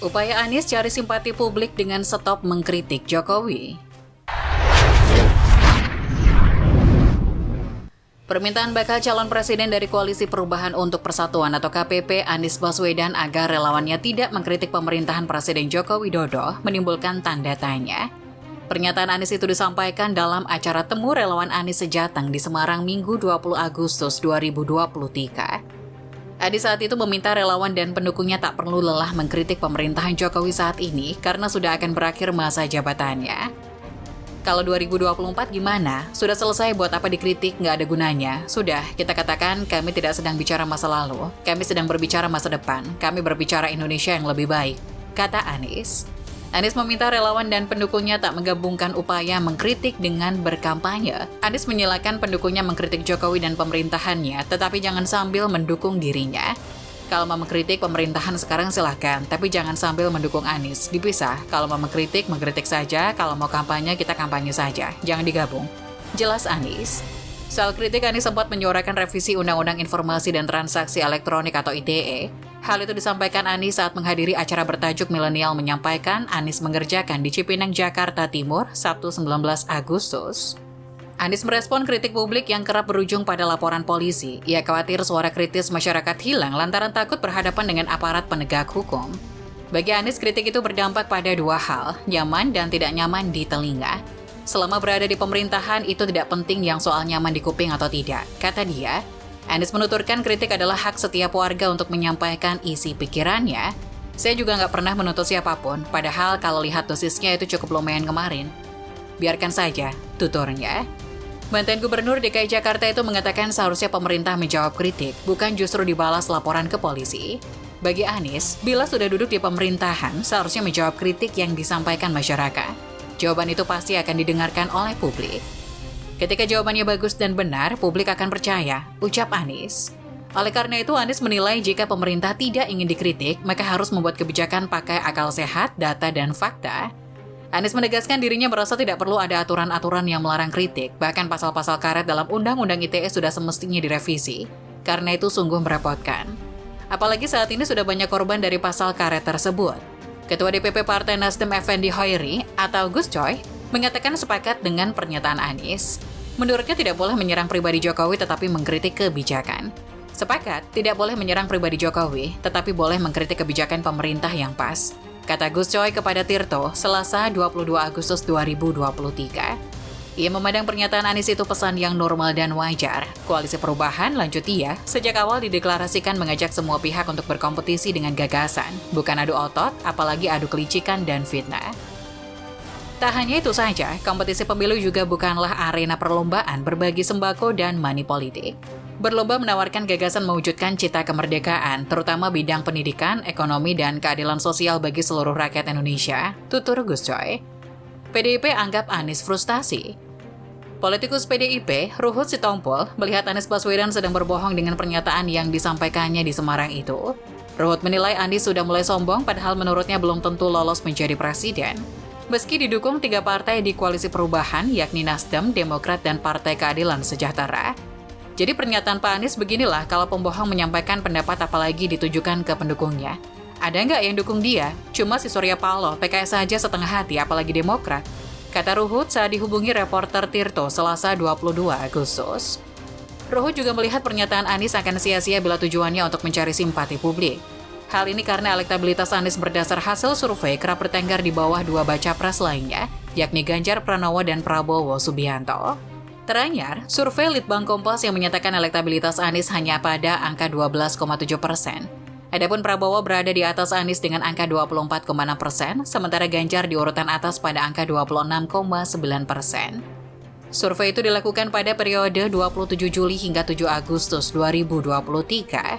Upaya Anies cari simpati publik dengan stop mengkritik Jokowi. Permintaan bakal calon presiden dari Koalisi Perubahan untuk Persatuan atau KPP Anies Baswedan agar relawannya tidak mengkritik pemerintahan Presiden Joko Widodo menimbulkan tanda tanya. Pernyataan Anies itu disampaikan dalam acara temu relawan Anies Sejateng di Semarang Minggu 20 Agustus 2023. Anies saat itu meminta relawan dan pendukungnya tak perlu lelah mengkritik pemerintahan Jokowi saat ini karena sudah akan berakhir masa jabatannya. Kalau 2024 gimana? Sudah selesai, buat apa dikritik, nggak ada gunanya. Sudah, kita katakan kami tidak sedang bicara masa lalu, kami sedang berbicara masa depan, kami berbicara Indonesia yang lebih baik, kata Anies. Anies meminta relawan dan pendukungnya tak menggabungkan upaya mengkritik dengan berkampanye. Anies menyilakan pendukungnya mengkritik Jokowi dan pemerintahannya, tetapi jangan sambil mendukung dirinya. Kalau mau mengkritik pemerintahan sekarang silahkan, tapi jangan sambil mendukung Anies. Dipisah, kalau mau mengkritik saja, kalau mau kampanye, kita kampanye saja. Jangan digabung. Jelas Anies. Soal kritik, Anies sempat menyuarakan revisi Undang-Undang Informasi dan Transaksi Elektronik atau ITE. Hal itu disampaikan Anies saat menghadiri acara bertajuk Milenial Menyampaikan Anies Mengerjakan di Cipinang, Jakarta Timur, Sabtu 19 Agustus. Anies merespon kritik publik yang kerap berujung pada laporan polisi. Ia khawatir suara kritis masyarakat hilang lantaran takut berhadapan dengan aparat penegak hukum. Bagi Anies, kritik itu berdampak pada dua hal, nyaman dan tidak nyaman di telinga. Selama berada di pemerintahan, itu tidak penting yang soal nyaman di kuping atau tidak, kata dia. Anies menuturkan kritik adalah hak setiap warga untuk menyampaikan isi pikirannya. Saya juga nggak pernah menuntut siapapun, padahal kalau lihat dosisnya itu cukup lumayan kemarin. Biarkan saja, tuturnya. Mantan Gubernur DKI Jakarta itu mengatakan seharusnya pemerintah menjawab kritik, bukan justru dibalas laporan ke polisi. Bagi Anies, bila sudah duduk di pemerintahan, seharusnya menjawab kritik yang disampaikan masyarakat. Jawaban itu pasti akan didengarkan oleh publik. Ketika jawabannya bagus dan benar, publik akan percaya, ucap Anies. Oleh karena itu, Anies menilai jika pemerintah tidak ingin dikritik, maka harus membuat kebijakan pakai akal sehat, data, dan fakta. Anies menegaskan dirinya merasa tidak perlu ada aturan-aturan yang melarang kritik, bahkan pasal-pasal karet dalam Undang-Undang ITE sudah semestinya direvisi, karena itu sungguh merepotkan. Apalagi saat ini sudah banyak korban dari pasal karet tersebut. Ketua DPP Partai Nasdem Effendi Hoiri atau Gus Coy mengatakan sepakat dengan pernyataan Anies. Menurutnya tidak boleh menyerang pribadi Jokowi tetapi mengkritik kebijakan. Sepakat, tidak boleh menyerang pribadi Jokowi tetapi boleh mengkritik kebijakan pemerintah yang pas, kata Gus Coy kepada Tirto Selasa 22 Agustus 2023. Ia memandang pernyataan Anies itu pesan yang normal dan wajar. Koalisi Perubahan, lanjut ia, sejak awal dideklarasikan mengajak semua pihak untuk berkompetisi dengan gagasan, bukan adu otot, apalagi adu kelicikan dan fitnah. Tak hanya itu saja, kompetisi pemilu juga bukanlah arena perlombaan berbagi sembako dan money politik. Berlomba menawarkan gagasan mewujudkan cita kemerdekaan, terutama bidang pendidikan, ekonomi, dan keadilan sosial bagi seluruh rakyat Indonesia, tutur Gus Coy. PDIP anggap Anies frustasi. Politikus PDIP, Ruhut Sitompul, melihat Anies Baswedan sedang berbohong dengan pernyataan yang disampaikannya di Semarang itu. Ruhut menilai Anies sudah mulai sombong padahal menurutnya belum tentu lolos menjadi presiden. Meski didukung 3 partai di Koalisi Perubahan, yakni Nasdem, Demokrat, dan Partai Keadilan Sejahtera. Jadi pernyataan Pak Anies beginilah kalau pembohong menyampaikan pendapat apalagi ditujukan ke pendukungnya. Ada nggak yang dukung dia? Cuma si Surya Paloh, PKS saja setengah hati, apalagi Demokrat. Kata Ruhut saat dihubungi reporter Tirto Selasa 22 Agustus. Ruhut juga melihat pernyataan Anies akan sia-sia bila tujuannya untuk mencari simpati publik. Hal ini karena elektabilitas Anies berdasar hasil survei kerap bertengkar di bawah 2 baca pres lainnya, yakni Ganjar Pranowo dan Prabowo Subianto. Teranyar, survei Litbang Kompas yang menyatakan elektabilitas Anies hanya pada angka 12,7%. Adapun Prabowo berada di atas Anies dengan angka 24,6%, sementara Ganjar di urutan atas pada angka 26,9%. Survei itu dilakukan pada periode 27 Juli hingga 7 Agustus 2023.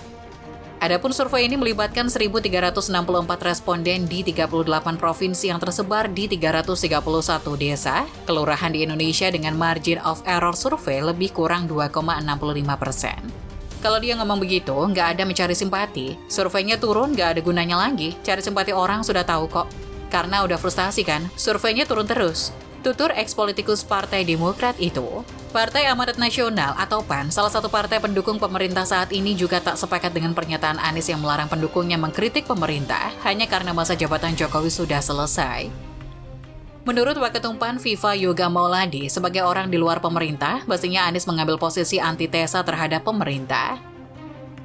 Adapun survei ini melibatkan 1.364 responden di 38 provinsi yang tersebar di 331 desa, kelurahan di Indonesia dengan margin of error survei lebih kurang 2,65%. Kalau dia ngomong begitu, nggak ada mencari simpati. Surveinya turun, nggak ada gunanya lagi. Cari simpati orang sudah tahu kok. Karena udah frustasi kan, surveinya turun terus. Tutur eks-politikus Partai Demokrat itu, Partai Amanat Nasional atau PAN, salah satu partai pendukung pemerintah saat ini juga tak sepakat dengan pernyataan Anies yang melarang pendukungnya mengkritik pemerintah hanya karena masa jabatan Jokowi sudah selesai. Menurut Waketum PAN Viva Yoga Mauladi, sebagai orang di luar pemerintah, pastinya Anies mengambil posisi antitesa terhadap pemerintah.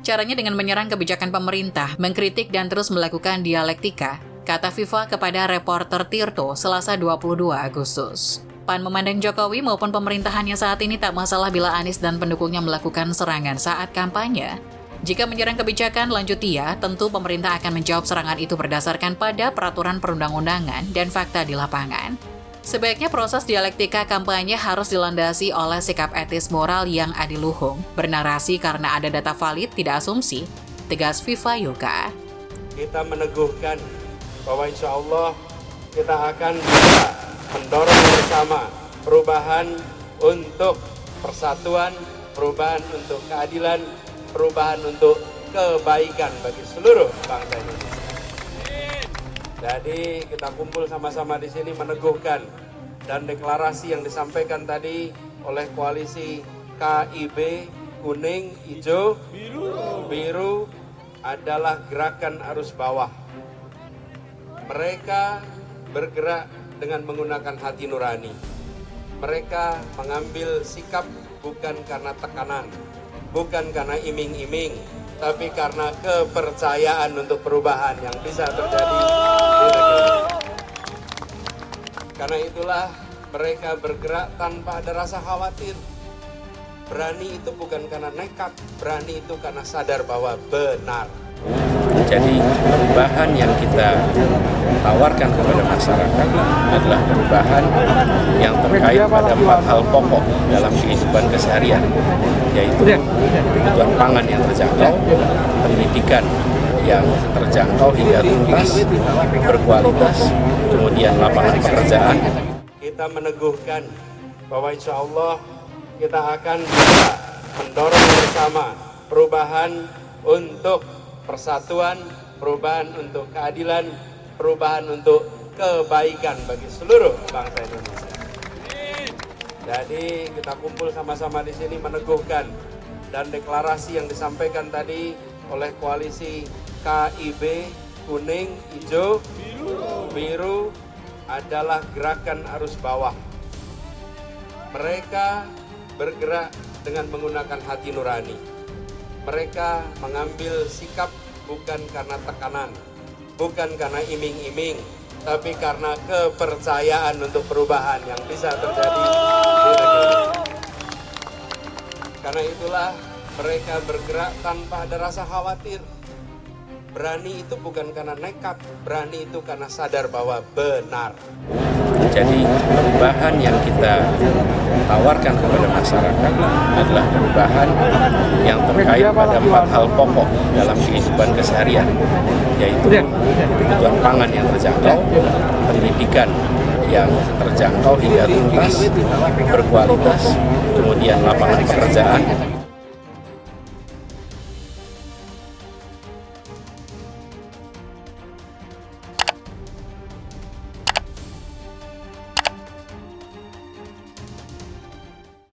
Caranya dengan menyerang kebijakan pemerintah, mengkritik dan terus melakukan dialektika, kata Viva kepada reporter Tirto Selasa 22 Agustus. PAN memandang Jokowi maupun pemerintahannya saat ini tak masalah bila Anies dan pendukungnya melakukan serangan saat kampanye. Jika menyerang kebijakan, lanjut dia, tentu pemerintah akan menjawab serangan itu berdasarkan pada peraturan perundang-undangan dan fakta di lapangan. Sebaiknya proses dialektika kampanye harus dilandasi oleh sikap etis moral yang adiluhung, bernarasi karena ada data valid, tidak asumsi, tegas Viva Yoga. Kita meneguhkan bahwa insya Allah kita akan bisa mendorong bersama perubahan untuk persatuan, perubahan untuk keadilan, perubahan untuk kebaikan bagi seluruh bangsa Indonesia. Jadi kita kumpul sama-sama di sini meneguhkan dan deklarasi yang disampaikan tadi oleh koalisi KIB, kuning, hijau, biru adalah gerakan arus bawah. Mereka bergerak dengan menggunakan hati nurani. Mereka mengambil sikap bukan karena tekanan, bukan karena iming-iming, tapi karena kepercayaan untuk perubahan yang bisa terjadi di negeri ini. Karena itulah mereka bergerak tanpa ada rasa khawatir. Berani itu bukan karena nekat, berani itu karena sadar bahwa benar. Jadi perubahan yang kita tawarkan kepada masyarakat adalah perubahan yang terkait pada 4 hal pokok dalam kehidupan keseharian, yaitu kebutuhan pangan yang terjangkau, pendidikan yang terjangkau hingga tuntas, berkualitas, kemudian lapangan pekerjaan. Kita meneguhkan bahwa insya Allah kita akan bisa mendorong bersama perubahan untuk persatuan, perubahan untuk keadilan, perubahan untuk kebaikan bagi seluruh bangsa Indonesia. Jadi kita kumpul sama-sama di sini meneguhkan dan deklarasi yang disampaikan tadi oleh koalisi KIB, kuning, hijau, biru adalah gerakan arus bawah. Mereka bergerak dengan menggunakan hati nurani. Mereka mengambil sikap bukan karena tekanan, bukan karena iming-iming, tapi karena kepercayaan untuk perubahan yang bisa terjadi di negeri ini. Karena itulah mereka bergerak tanpa ada rasa khawatir. Berani itu bukan karena nekat, berani itu karena sadar bahwa benar. Jadi perubahan yang kita tawarkan kepada masyarakat adalah perubahan yang terkait pada 4 hal pokok dalam kehidupan keseharian, yaitu kebutuhan pangan yang terjangkau, pendidikan yang terjangkau hingga tuntas, berkualitas, kemudian lapangan pekerjaan.